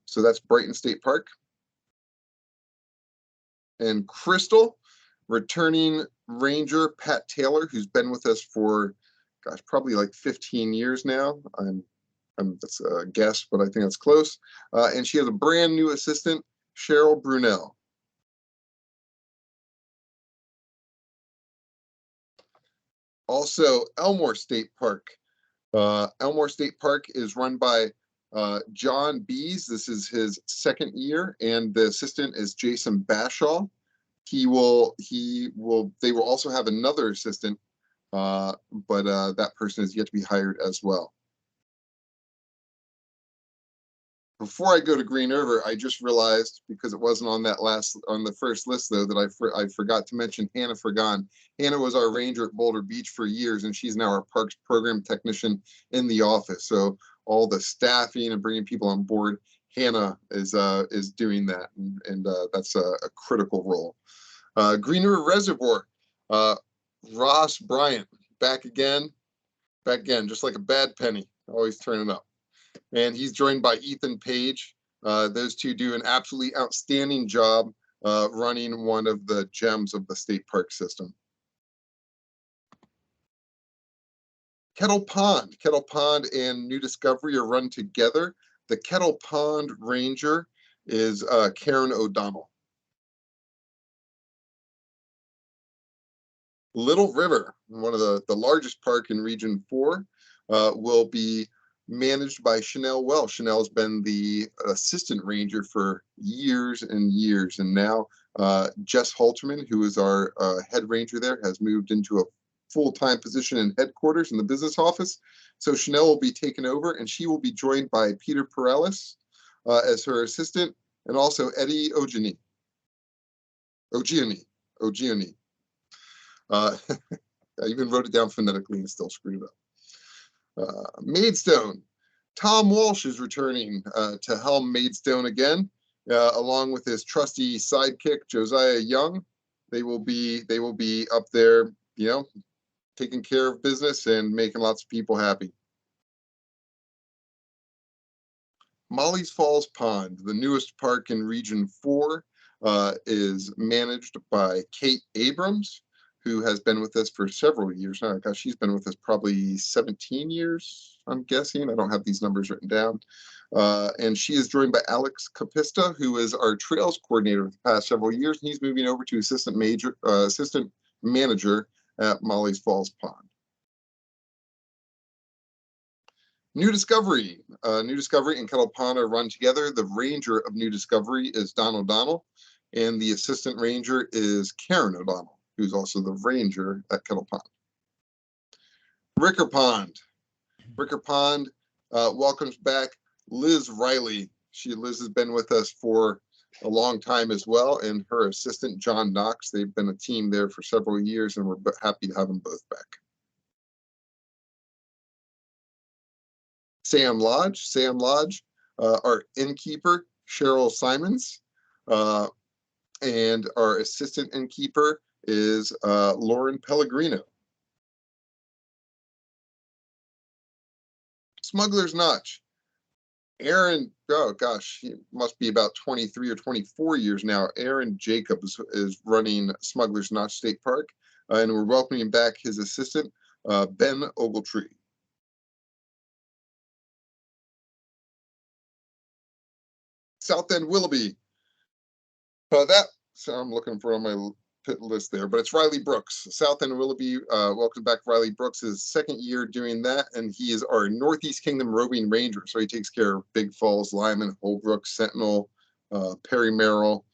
G: So that's Brighton State Park. And Crystal, returning ranger Pat Taylor, who's been with us for, gosh, probably like 15 years now. That's a guess, but I think that's close. And she has a brand new assistant, Cheryl Brunel. Also, Elmore State Park. Elmore State Park is run by John Bees. This is his second year, and the assistant is Jason Bashaw. They will also have another assistant, but that person is yet to be hired as well. Before I go to Green River, I just realized, because it wasn't on the first list though, that I forgot to mention Hannah Fergan. Hannah was our ranger at Boulder Beach for years, and she's now our parks program technician in the office. So all the staffing and bringing people on board, Hannah is doing that, and that's a critical role. Green River Reservoir, Ross Bryant, back again, just like a bad penny, always turning up. And he's joined by Ethan Page. Those two do an absolutely outstanding job running one of the gems of the state park system. Kettle Pond and New Discovery are run together. The Kettle Pond Ranger is Karen O'Donnell. Little River, one of the largest park in Region 4, will be managed by Chanel Wells. Chanel's been the assistant ranger for years and years, and now Jess Halterman, who is our head ranger there, has moved into a full-time position in headquarters in the business office. So Chanel will be taken over, and she will be joined by Peter Perales as her assistant, and also Eddie Ogiani. I even wrote it down phonetically and still screwed it up. Maidstone, Tom Walsh is returning to helm Maidstone again, along with his trusty sidekick Josiah Young. They will be up there, taking care of business and making lots of people happy. Molly's Falls Pond, the newest park in Region 4, is managed by Kate Abrams, who has been with us for several years now. Gosh, she's been with us probably 17 years, I'm guessing. I don't have these numbers written down. And she is joined by Alex Capista, who is our trails coordinator for the past several years. And he's moving over to assistant manager at Molly's Falls Pond. New Discovery. New Discovery and Kettle Pond are run together. The ranger of New Discovery is Don O'Donnell, and the assistant ranger is Karen O'Donnell, who's also the ranger at Kettle Pond. Ricker Pond. Ricker Pond welcomes back Liz Riley. Liz has been with us for a long time as well, and her assistant, John Knox. They've been a team there for several years, and we're happy to have them both back. Sam Lodge, our innkeeper, Cheryl Simons, and our assistant innkeeper is Lauren Pellegrino. Smuggler's Notch. Aaron, oh gosh, he must be about 23 or 24 years now. Aaron Jacobs is running Smuggler's Notch State Park, and we're welcoming back his assistant, Ben Ogletree. South End Willoughby. So I'm looking for on my list there, but it's Riley Brooks. South End Willoughby, welcome back Riley Brooks, his second year doing that, and he is our Northeast Kingdom roving ranger. So he takes care of Big Falls, Lyman, Holbrook, Sentinel, Perry Merrill.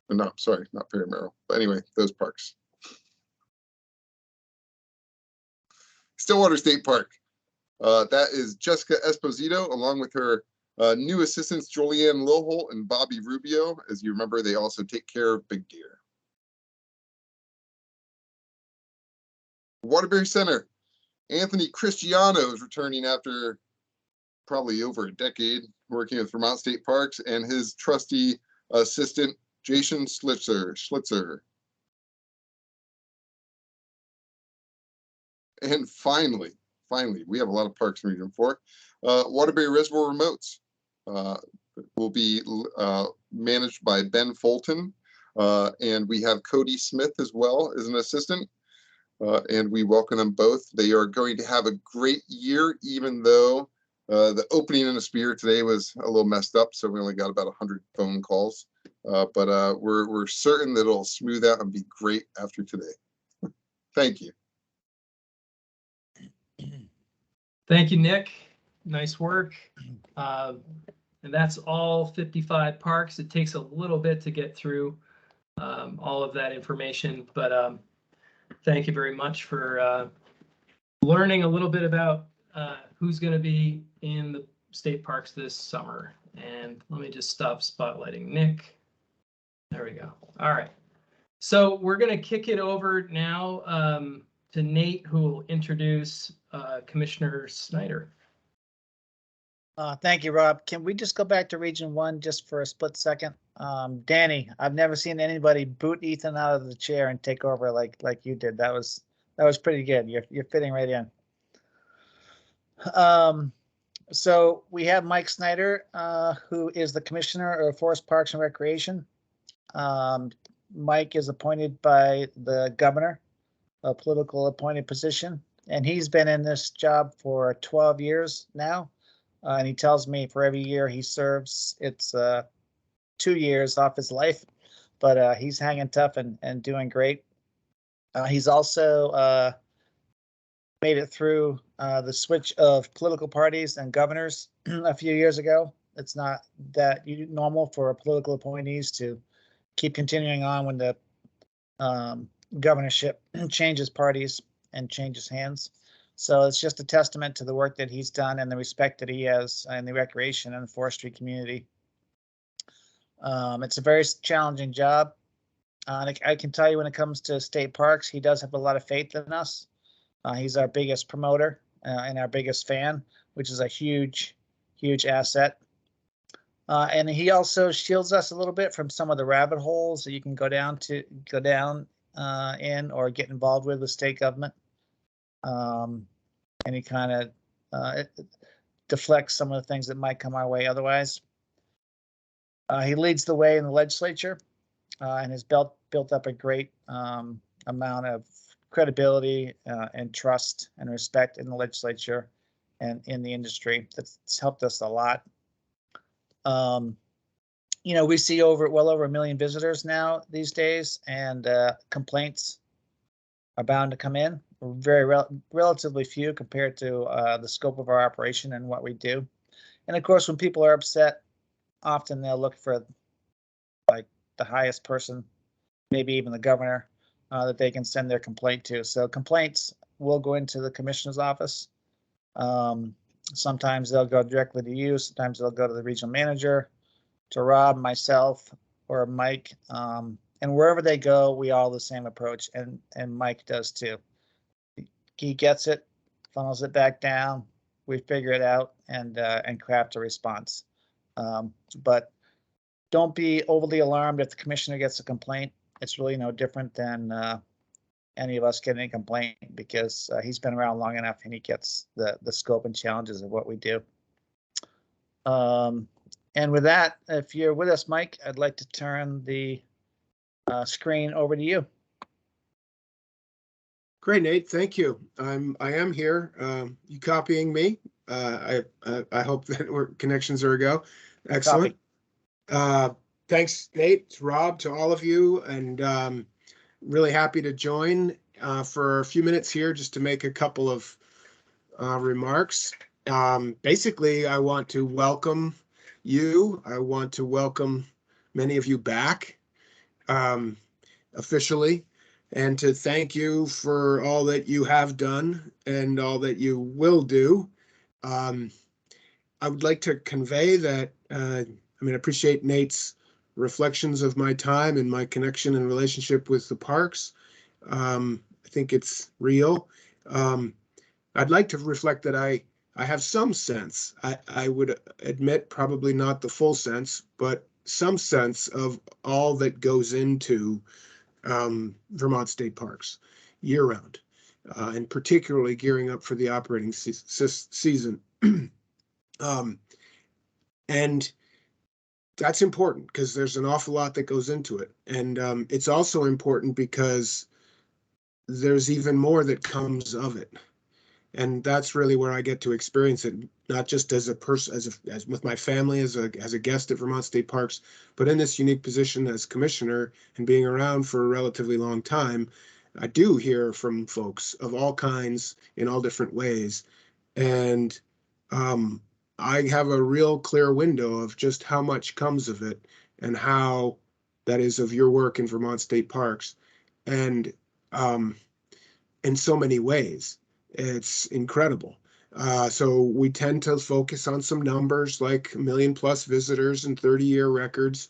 G: No, sorry, not Perry Merrill. But anyway, those parks. Stillwater State Park. That is Jessica Esposito, along with her new assistants, Julianne Lilholt and Bobby Rubio. As you remember, they also take care of Big Deer. Waterbury Center. Anthony Cristiano is returning after probably over a decade working with Vermont State Parks, and his trusty assistant, Jason Schlitzer. And finally, we have a lot of parks in Region 4. Waterbury Reservoir remotes will be managed by Ben Fulton. And we have Cody Smith as well as an assistant. And we welcome them both. They are going to have a great year, even though the opening in the Spear today was a little messed up. So we only got about 100 phone calls. But we're certain that it'll smooth out and be great after today. Thank you.
B: Thank you, Nick. Nice work. And that's all 55 parks. It takes a little bit to get through all of that information, but thank you very much for learning a little bit about who's going to be in the state parks this summer. And let me just stop spotlighting Nick. There we go. All right. So we're going to kick it over now to Nate, who will introduce Commissioner Snyder.
A: Thank you, Rob. Can we just go back to Region 1 just for a split second? Danny, I've never seen anybody boot Ethan out of the chair and take over like you did. That was pretty good. You're fitting right in. So we have Mike Snyder, who is the Commissioner of Forest Parks and Recreation. Mike is appointed by the governor, a political appointed position, and he's been in this job for 12 years now. And he tells me for every year he serves, it's 2 years off his life, but he's hanging tough and doing great. He's also made it through the switch of political parties and governors a few years ago. It's not that normal for political appointees to keep continuing on when the governorship changes parties and changes hands. So it's just a testament to the work that he's done and the respect that he has in the recreation and the forestry community. It's a very challenging job. I can tell you when it comes to state parks, he does have a lot of faith in us. He's our biggest promoter and our biggest fan, which is a huge, huge asset. And he also shields us a little bit from some of the rabbit holes that you can go down in or get involved with state government. And he kind of deflects some of the things that might come our way otherwise. He leads the way in the legislature and has built up a great amount of credibility and trust and respect in the legislature and in the industry. That's helped us a lot. You know, we see well over 1 million visitors now these days, and complaints are bound to come in. Very relatively few compared to the scope of our operation and what we do. And of course, when people are upset, often they'll look for like the highest person, maybe even the governor, that they can send their complaint to. So complaints will go into the commissioner's office. Sometimes they'll go directly to you. Sometimes they'll go to the regional manager, to Rob, myself, or Mike. And wherever they go, we all have the same approach, and Mike does too. He gets it, funnels it back down. We figure it out and craft a response. But don't be overly alarmed if the commissioner gets a complaint. It's really no different than any of us getting a complaint, because he's been around long enough and he gets the scope and challenges of what we do. And with that, if you're with us, Mike, I'd like to turn the screen over to you.
H: Great, Nate. Thank you. I am here. You copying me? I hope that connections are a go. Excellent. Thanks, Nate, to Rob, to all of you, and really happy to join for a few minutes here just to make a couple of remarks. Basically, I want to welcome you. I want to welcome many of you back officially, and to thank you for all that you have done and all that you will do. I would like to convey that, I appreciate Nate's reflections of my time and my connection and relationship with the parks. I think it's real. I'd like to reflect that I have some sense. I would admit probably not the full sense, but some sense of all that goes into Vermont State Parks year round, and particularly gearing up for the operating season. And that's important because there's an awful lot that goes into it. And it's also important because there's even more that comes of it. And that's really where I get to experience it, not just as a person, as with my family, as a guest at Vermont State Parks, but in this unique position as commissioner and being around for a relatively long time. I do hear from folks of all kinds in all different ways. And I have a real clear window of just how much comes of it and how that is of your work in Vermont State Parks. And in so many ways, it's incredible. So we tend to focus on some numbers like 1 million+ visitors and 30-year records.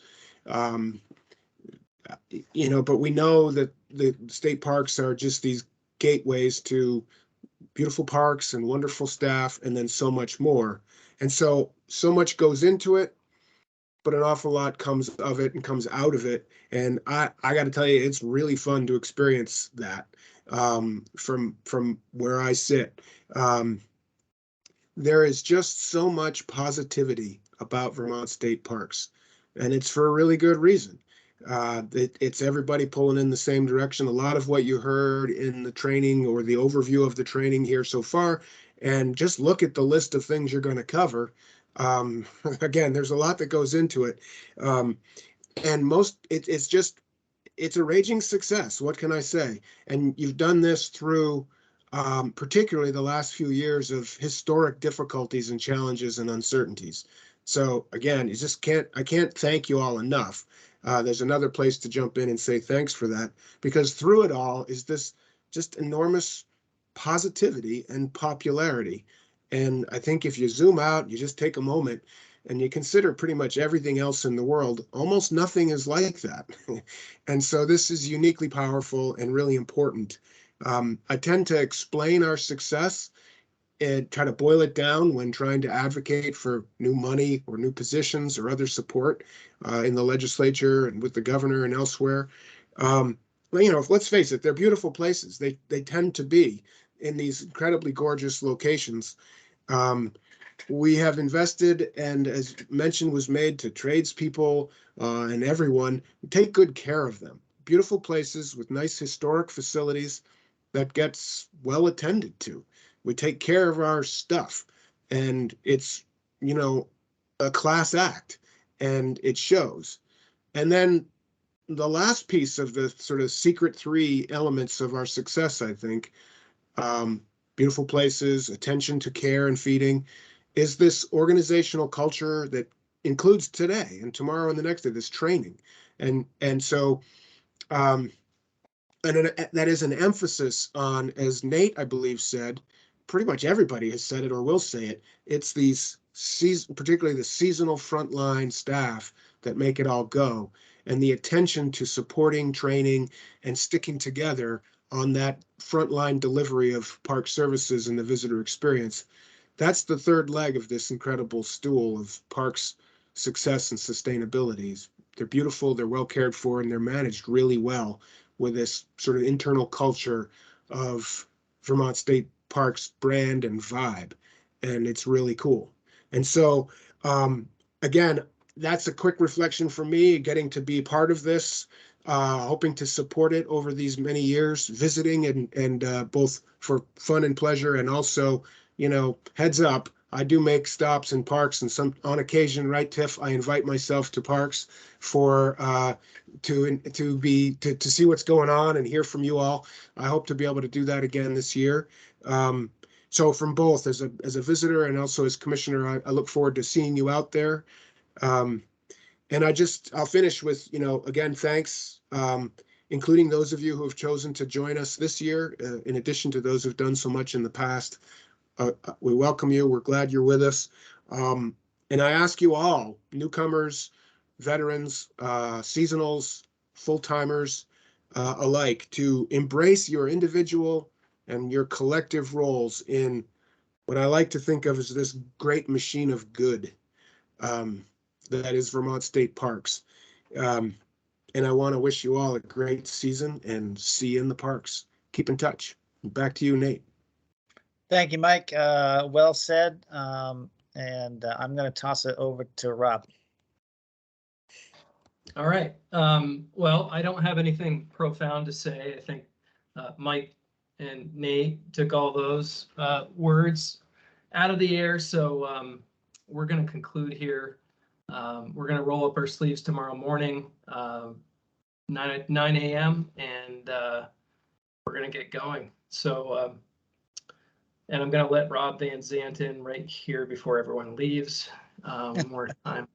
H: You know, but we know that the state parks are just these gateways to beautiful parks and wonderful staff, and then so much more. And so much goes into it, but an awful lot comes of it and comes out of it. And I got to tell you, it's really fun to experience that from where I sit. There is just so much positivity about Vermont State Parks, and it's for a really good reason. It's everybody pulling in the same direction. A lot of what you heard in the training or the overview of the training here so far, and just look at the list of things you're going to cover. Again, there's a lot that goes into it. And it's a raging success. What can I say? And you've done this through particularly the last few years of historic difficulties and challenges and uncertainties. So again, I can't thank you all enough. There's another place to jump in and say thanks for that, because through it all is this just enormous positivity and popularity. And I think if you zoom out, you just take a moment and you consider pretty much everything else in the world, almost nothing is like that. And so this is uniquely powerful and really important. I tend to explain our success and try to boil it down when trying to advocate for new money or new positions or other support in the legislature and with the governor and elsewhere. You know, let's face it, they're beautiful places. They tend to be in these incredibly gorgeous locations. We have invested, and as mention was made to tradespeople and everyone, take good care of them. Beautiful places with nice historic facilities that gets well attended to. We take care of our stuff, and it's, you know, a class act, and it shows. And then the last piece of the sort of secret 3 elements of our success, I think, beautiful places, attention to care and feeding, is this organizational culture that includes today and tomorrow and the next day, this training. And so that is an emphasis on, as Nate, I believe, said, pretty much everybody has said it or will say it, it's these particularly the seasonal frontline staff that make it all go, and the attention to supporting, training, and sticking together on that frontline delivery of park services and the visitor experience. That's the third leg of this incredible stool of parks success and sustainability. They're beautiful, they're well cared for, and they're managed really well with this sort of internal culture of Vermont State Parks brand and vibe. And it's really cool. And so, again, that's a quick reflection for me, getting to be part of this, hoping to support it over these many years, visiting and both for fun and pleasure, and also, you know, heads up, I do make stops in parks, and on occasion, right, Tiff, I invite myself to parks for to see what's going on and hear from you all. I hope to be able to do that again this year. So from both as a visitor and also as commissioner, I look forward to seeing you out there. And I'll finish with, you know, again, thanks, including those of you who have chosen to join us this year, in addition to those who've done so much in the past. We welcome you. We're glad you're with us. And I ask you all, newcomers, veterans, seasonals, full-timers alike, to embrace your individual and your collective roles in what I like to think of as this great machine of good. that is Vermont State Parks. And I want to wish you all a great season and see you in the parks. Keep in touch. Back to you, Nate.
A: Thank you, Mike. Well said. And I'm going to toss it over to Rob.
B: All right. Well, I don't have anything profound to say. I think Mike and Nate took all those words out of the air. So we're going to conclude here. We're going to roll up our sleeves tomorrow morning, 9 a.m. and we're going to get going. So, and I'm going to let Rob Van Zant in right here before everyone leaves. One more time.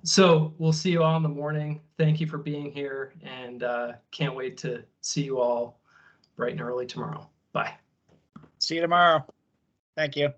B: So we'll see you all in the morning. Thank you for being here, and can't wait to see you all bright and early tomorrow. Bye.
A: See you tomorrow. Thank you.